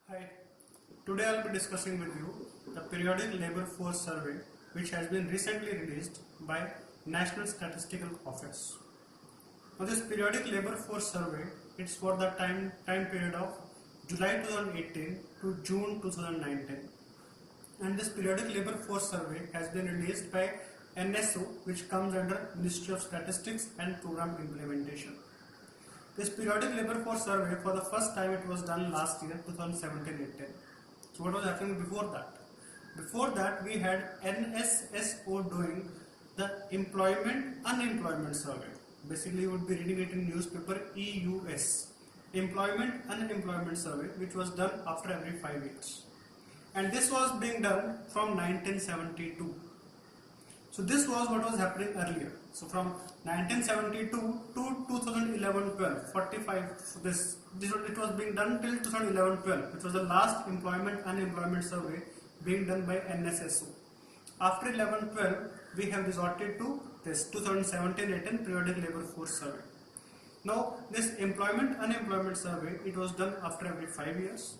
Hi, today I'll be discussing with you the periodic labor force survey which has been recently released by National Statistical Office. Now this periodic labor force survey it's for the time period of July 2018 to June 2019, and this periodic labor force survey has been released by NSO, which comes under Ministry of Statistics and Program Implementation. This periodic labor force survey, for the first time it was done last year 2017-18. So what was happening before that? Before that we had NSSO doing the employment unemployment survey. Basically you would be reading it in newspaper EUS, employment unemployment survey, which was done after every 5 years. And this was being done from 1972. So this was what was happening earlier. So from 1972 to 2011-12, 45. So it was being done till 2011-12, which was the last employment unemployment survey being done by NSSO. After 11-12, we have resorted to this 2017-18 periodic labor force survey. Now this employment unemployment survey, it was done after every 5 years,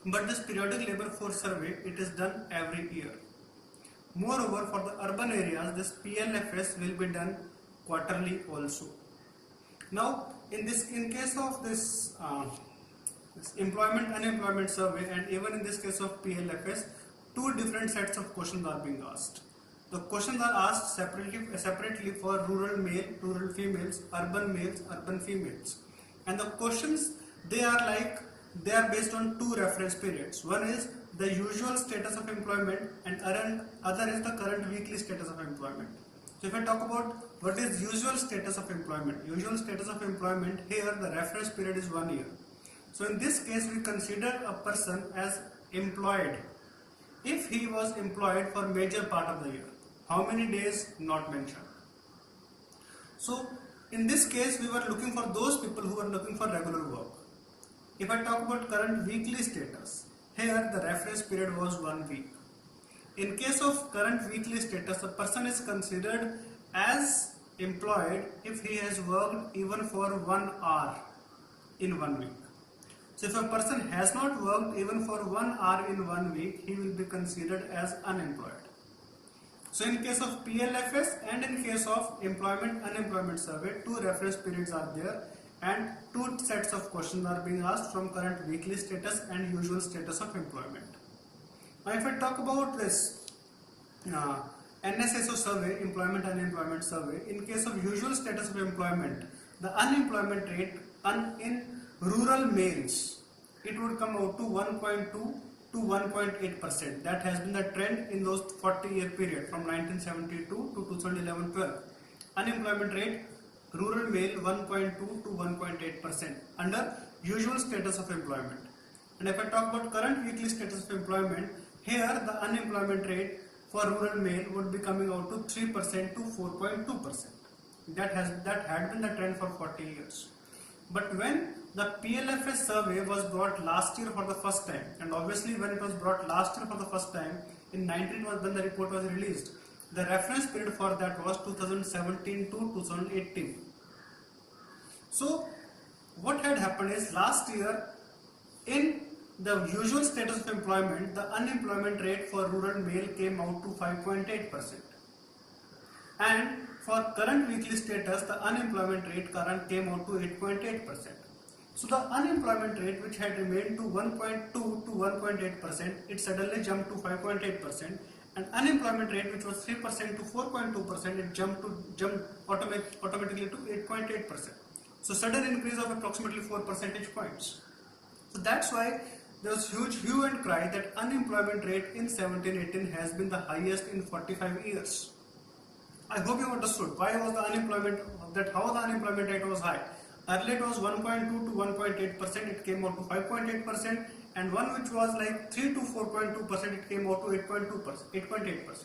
but this periodic labor force survey, it is done every year. Moreover, for the urban areas, this PLFS will be done quarterly also. Now, in case of this employment unemployment survey, and even in this case of PLFS, two different sets of questions are being asked. The questions are asked separately for rural male, rural females, urban males, urban females, and the questions they are based on two reference periods. One is the usual status of employment, and other is the current weekly status of employment. So if I talk about what is usual status of employment, here the reference period is 1 year. So in this case we consider a person as employed if he was employed for major part of the year. How many days, not mentioned. So in this case we were looking for those people who were looking for regular work. If I talk about current weekly status, here the reference period was 1 week. In case of current weekly status, the person is considered as employed if he has worked even for 1 hour in 1 week. So if a person has not worked even for 1 hour in 1 week, he will be considered as unemployed. So in case of PLFS and in case of employment unemployment survey, two reference periods are there, and two sets of questions are being asked from current weekly status and usual status of employment. Now if I talk about this NSSO survey, employment unemployment survey, in case of usual status of employment, the unemployment rate in rural males, it would come out to 1.2 to 1.8%. That has been the trend in those 40-year period from 1972 to 2011-12. Unemployment rate rural male 1.2 to 1.8% under usual status of employment. And if I talk about current weekly status of employment, here the unemployment rate for rural male would be coming out to 3% to 4.2%. That had been the trend for 40 years. But when the PLFS survey was brought last year for the first time, and obviously when it was brought last year for the first time, in 19 was when the report was released, the reference period for that was 2017 to 2018. So what had happened is last year in the usual status of employment, the unemployment rate for rural male came out to 5.8%. And for current weekly status, the unemployment rate came out to 8.8%. So the unemployment rate, which had remained to 1.2 to 1.8%, it suddenly jumped to 5.8%. And unemployment rate, which was 3% to 4.2%, it jumped automatically to 8.8%. So sudden increase of approximately 4 percentage points. So that's why there was huge hue and cry that unemployment rate in 17-18 has been the highest in 45 years. I hope you understood why was the unemployment how the unemployment rate was high. Earlier it was 1.2 to 1.8%, it came out to 5.8%, and one which was like 3 to 4.2%, it came out to 8.8%.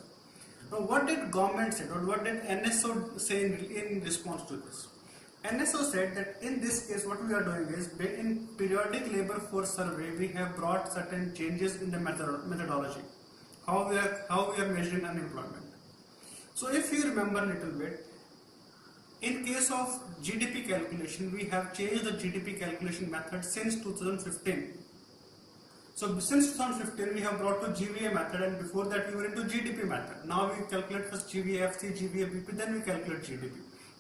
Now what did government say, or what did NSO say in response to this? NSO said that in this case what we are doing is, in periodic labor force survey we have brought certain changes in the methodology, how we are measuring unemployment. So if you remember a little bit, in case of GDP calculation, we have changed the GDP calculation method since 2015. So since 2015 we have brought to GVA method, and before that we were into GDP method. Now we calculate first GVAFC, GVABP, then we calculate GDP.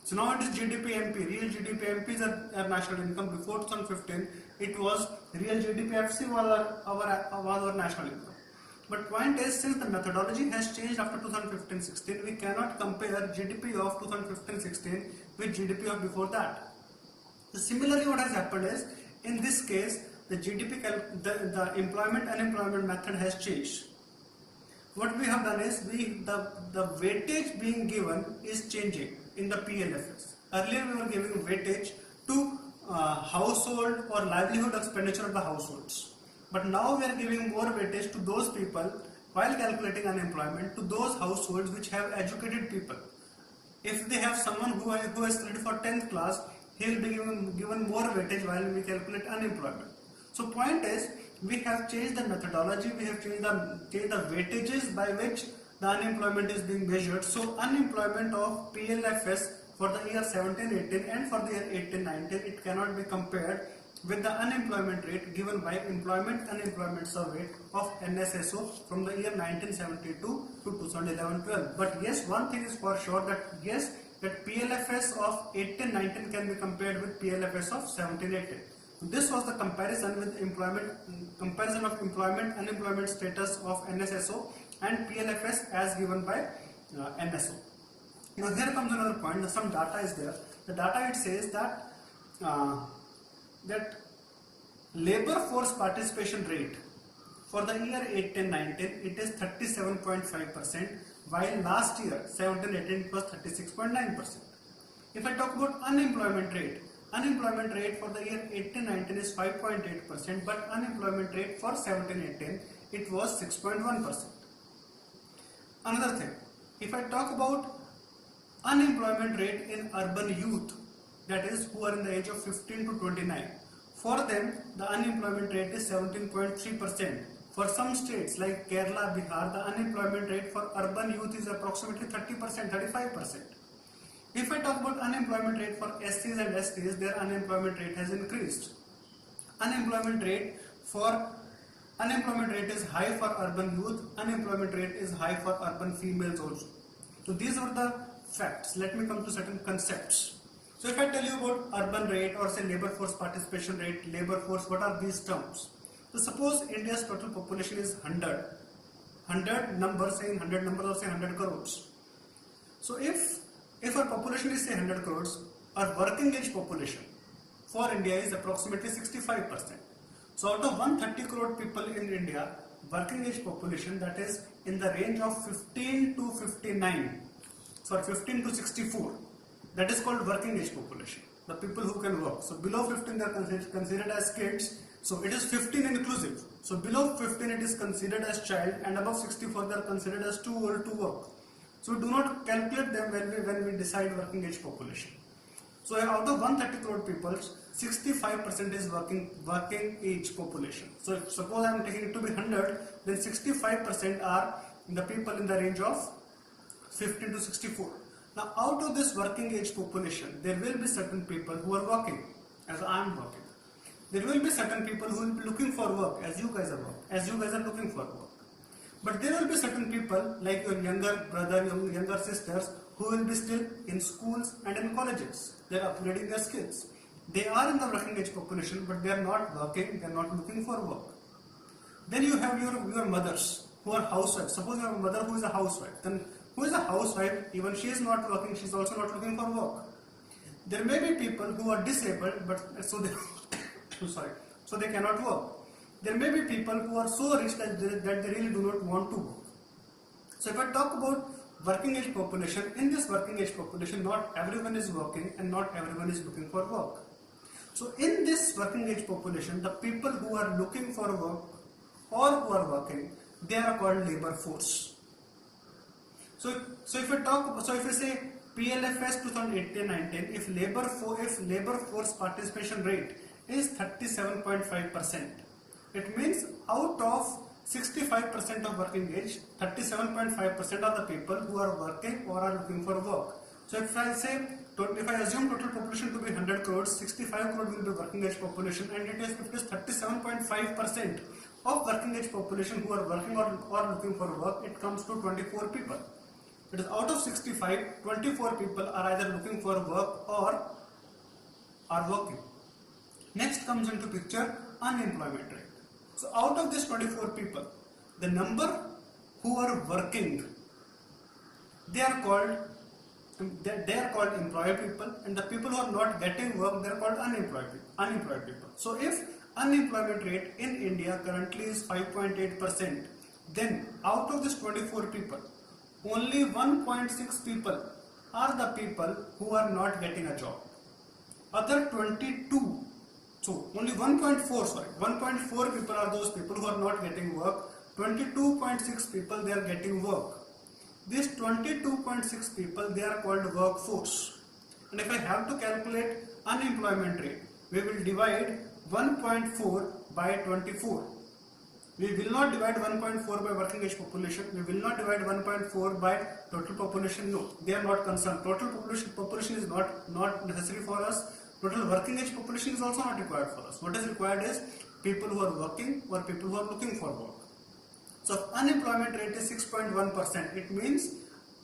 So now it is GDP-MP, real GDP-MP is our national income. Before 2015 it was real GDP-FC was our national income. But point is, since the methodology has changed after 2015-16, we cannot compare GDP of 2015-16 with GDP of before that. So similarly, what has happened is, in this case, the GDP, the employment unemployment method has changed. What we have done is, the weightage being given is changing in the PLFS. Earlier we were giving weightage to household or livelihood expenditure of the households. But now we are giving more weightage to those people while calculating unemployment, to those households which have educated people. If they have someone who has studied for 10th class, he will be given more weightage while we calculate unemployment. So point is, we have changed the methodology, we have changed the weightages by which the unemployment is being measured. So unemployment of PLFS for the year 17-18 and for the year 18-19, it cannot be compared with the unemployment rate given by Employment Unemployment Survey of NSSO from the year 1972 to 2011-12. But yes, one thing is for sure, that yes, that PLFS of 18-19 can be compared with PLFS of 17-18. This was the comparison of employment unemployment status of NSSO and PLFS as given by NSO. Now here comes another point. Some data is there. The data, it says that labor force participation rate for the year 18-19 it is 37.5%, while last year 17-18 it was 36.9%. If I talk about unemployment rate for the year 18-19 is 5.8%, but unemployment rate for 17-18 it was 6.1%. Another thing, if I talk about unemployment rate in urban youth, that is who are in the age of 15 to 29, for them the unemployment rate is 17.3%. For some states like Kerala, Bihar, the unemployment rate for urban youth is approximately 30%, 35%. If I talk about unemployment rate for SCs and STs, their unemployment rate has increased. Unemployment rate is high for urban youth, unemployment rate is high for urban females also. So these are the facts. Let me come to certain concepts. So if I tell you about urban rate, or say labor force participation rate, labor force, what are these terms? So suppose India's total population is 100 numbers, saying 100 numbers or say 100 crores. So if our population is say 100 crores, our working age population for India is approximately 65%. So out of 130 crore people in India, working age population, that is in the range of 15 to 59, for 15 to 64, that is called working age population, the people who can work. So below 15 they are considered as kids, so it is 15 inclusive. So below 15 it is considered as child, and above 64 they are considered as too old to work. So we do not calculate them when we decide working age population. So out of 130 crore people, 65% is working age population. So if suppose I am taking it to be 100, then 65% are the people in the range of 15 to 64. Now out of this working age population, there will be certain people who are working, as I am working. There will be certain people who will be looking for work, as you guys are looking for work. But there will be certain people like your younger brother, younger sisters, who will be still in schools and in colleges. They are upgrading their skills. They are in the working age population, but they are not working, they are not looking for work. Then you have your mothers who are housewives. Suppose you have a mother who is a housewife. Then who is a housewife, even she is not working, she is also not looking for work. There may be people who are disabled, but so they cannot work. There may be people who are so rich that they really do not want to work. So if I talk about working age population, in this working age population, not everyone is working and not everyone is looking for work. So in this working age population, the people who are looking for work or who are working, they are called labor force. So if we say PLFS 2018-19, if labor force participation rate is 37.5%, it means out of 65% of working age, 37.5% are the people who are working or are looking for work. So if I assume total population to be 100 crores, 65 crore will be working age population, and it is 37.5% of working age population who are working or looking for work, it comes to 24 people. It is out of 65, 24 people are either looking for work or are working. Next comes into picture unemployment rate. So out of this 24 people, the number who are working, they are called employed people, and the people who are not getting work, they are called unemployed people. So if unemployment rate in India currently is 5.8%, then out of this 24 people, only 1.6 people are the people who are not getting a job. Other 22, so only 1.4 people are those people who are not getting work. 22.6 people, they are getting work. These 22.6 people, they are called workforce. And if I have to calculate unemployment rate, we will divide 1.4 by 24. We will not divide 1.4 by working age population. We will not divide 1.4 by total population. No, they are not concerned. Total population is not necessary for us. Total working age population is also not required for us. What is required is people who are working or people who are looking for work. So unemployment rate is 6.1%. It means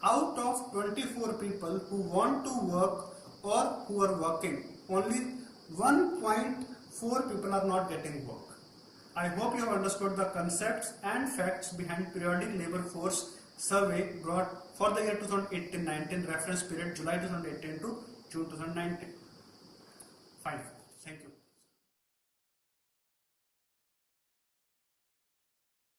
out of 24 people who want to work or who are working, only 1.4 people are not getting work. I hope you have understood the concepts and facts behind periodic labor force survey brought for the year 2018-19, reference period July 2018 to June 2019. Fine.